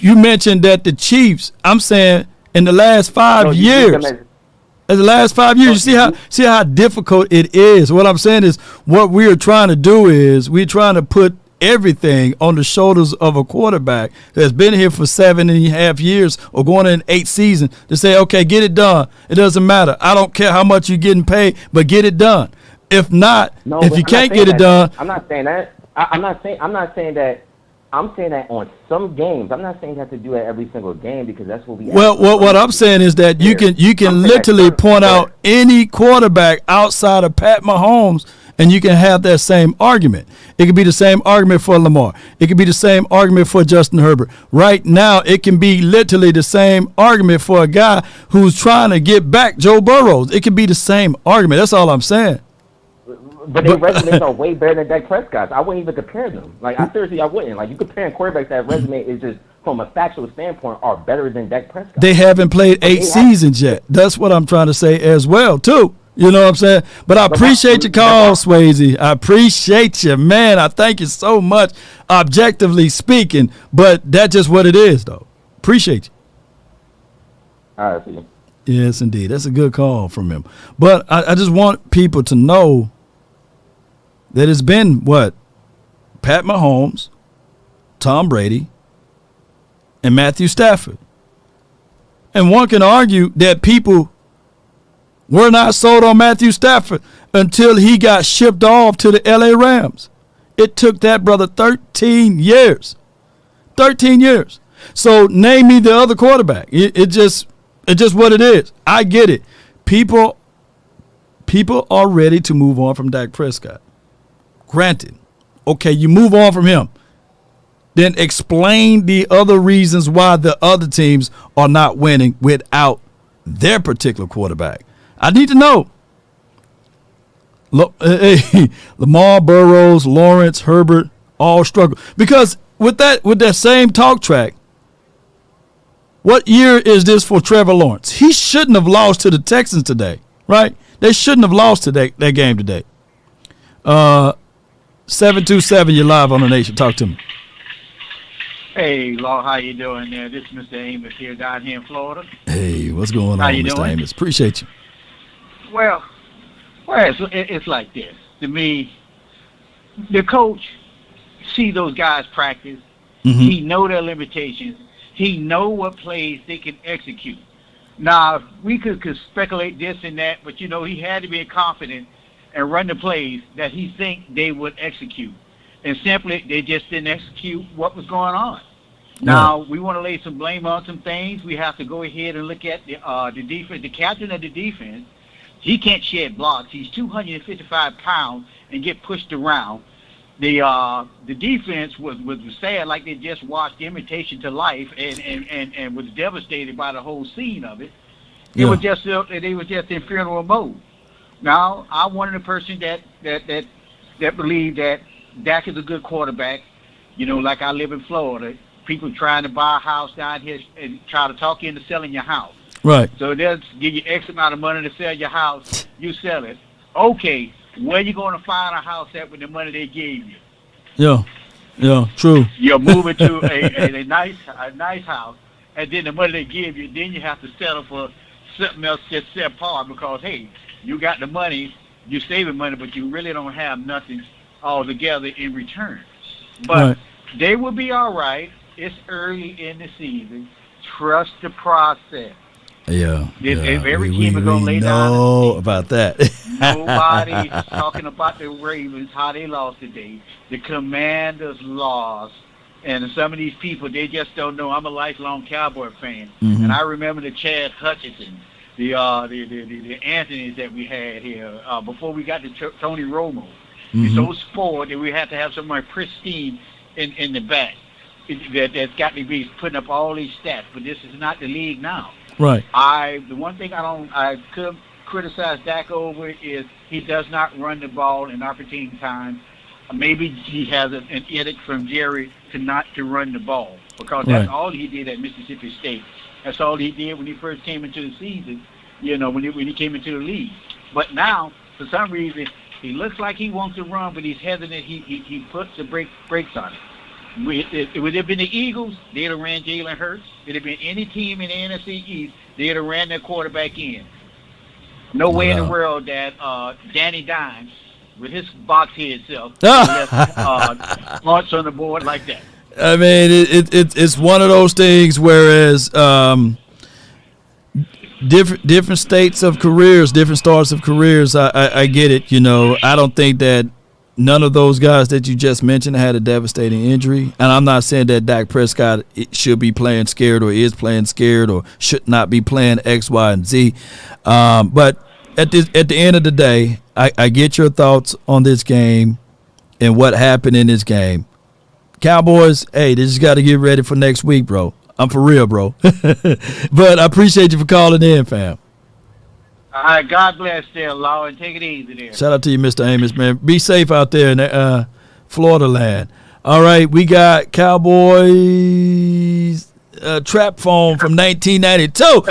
you mentioned that the Chiefs. I'm saying in the last 5 years. In the last 5 years, you see how difficult it is. What I'm saying is, what we are trying to do is we're trying to put everything on the shoulders of a quarterback that's been here for 7.5 years or going in 8 seasons to say, okay, get it done. It doesn't matter. I don't care how much you're getting paid, but get it done. If not, if you can't get it done, I'm not saying that. I'm not saying that. I'm saying that on some games. I'm not saying you have to do it every single game because that's what we. Well, what I'm saying is that you can literally point out any quarterback outside of Pat Mahomes, and you can have that same argument. It could be the same argument for Lamar. It could be the same argument for Justin Herbert. Right now, it can be literally the same argument for a guy who's trying to get back Joe Burrows. It can be the same argument. That's all I'm saying. But their resumes are way better than Dak Prescott's. I wouldn't even compare them. Like, I wouldn't. Like, you comparing quarterbacks that resume is just, from a factual standpoint, are better than Dak Prescott. They haven't played 8 seasons yet. That's what I'm trying to say as well, too. You know what I'm saying? But I appreciate your call, Swayze. I appreciate you, man. I thank you so much, objectively speaking. But that's just what it is, though. Appreciate you. All right, see you. Yes, indeed. That's a good call from him. But I just want people to know that it's been, Pat Mahomes, Tom Brady, and Matthew Stafford. And one can argue that people were not sold on Matthew Stafford until he got shipped off to the L.A. Rams. It took that brother 13 years. 13 years. So name me the other quarterback. It's just what it is. I get it. People are ready to move on from Dak Prescott. Granted, okay, you move on from him. Then explain the other reasons why the other teams are not winning without their particular quarterback. I need to know. Lamar, Burrows, Lawrence, Herbert all struggle. Because with that same talk track, what year is this for Trevor Lawrence? He shouldn't have lost to the Texans today, right? They shouldn't have lost to that game today. 727, you're live on the Nation. Talk to me. Hey, Law, how you doing there? This is Mr. Amos here down here in Florida. Hey, what's going on, Mr. Amos? Appreciate you. Well, it's like this. To me, the coach see those guys practice. Mm-hmm. He know their limitations. He know what plays they can execute. Now, we could speculate this and that, but, he had to be confident and run the plays that he think they would execute. And simply, they just didn't execute what was going on. Now, we want to lay some blame on some things. We have to go ahead and look at the defense. The captain of the defense, he can't shed blocks. He's 255 pounds and get pushed around. The defense was sad, like they just watched Imitation to Life and was devastated by the whole scene of it. They were just in funeral mode. Now, I'm one of the person that believe that Dak is a good quarterback. Like I live in Florida, people trying to buy a house down here and try to talk you into selling your house. Right. So they'll give you X amount of money to sell your house. You sell it. Okay, where you going to find a house at with the money they gave you? Yeah, true. You're moving to a nice house, and then the money they give you, then you have to settle for something else just set par because, hey, you got the money, you're saving money, but you really don't have nothing altogether in return. But they will be all right. It's early in the season. Trust the process. Yeah. If every team is going to lay down. Know about that. Nobody's talking about the Ravens, how they lost today. The Commanders lost. And some of these people, they just don't know. I'm a lifelong Cowboy fan. Mm-hmm. And I remember the Chad Hutchinson, the Anthonys that we had here before we got to Tony Romo. Mm-hmm. It's so spoiled that we have to have somebody pristine in the back that's got to be putting up all these stats. But this is not the league now. Right. The one thing I could criticize Dak over is he does not run the ball in opportune times. Maybe he has an edict from Jerry to run the ball because that's all he did at Mississippi State. That's all he did when he first came into the season, when he came into the league. But now, for some reason, he looks like he wants to run, but he's hesitant. He puts the brakes on it. Would it have been the Eagles, they'd have ran Jalen Hurts. If it had been any team in the NFC East, they'd have ran their quarterback in. No way in the world that Danny Dimes, with his box head self, left points on the board like that. I mean, it's one of those things. Whereas different states of careers, different starts of careers. I get it. You know, I don't think that none of those guys that you just mentioned had a devastating injury. And I'm not saying that Dak Prescott should be playing scared or is playing scared or should not be playing X, Y, and Z. But at the end of the day, I get your thoughts on this game and what happened in this game. Cowboys, hey, they just got to get ready for next week, bro. I'm for real, bro. But I appreciate you for calling in, fam. All right, God bless there, Law, and take it easy there. Shout out to you, Mr. Amos, man. Be safe out there in Florida land. All right, we got Cowboys trap phone from 1992.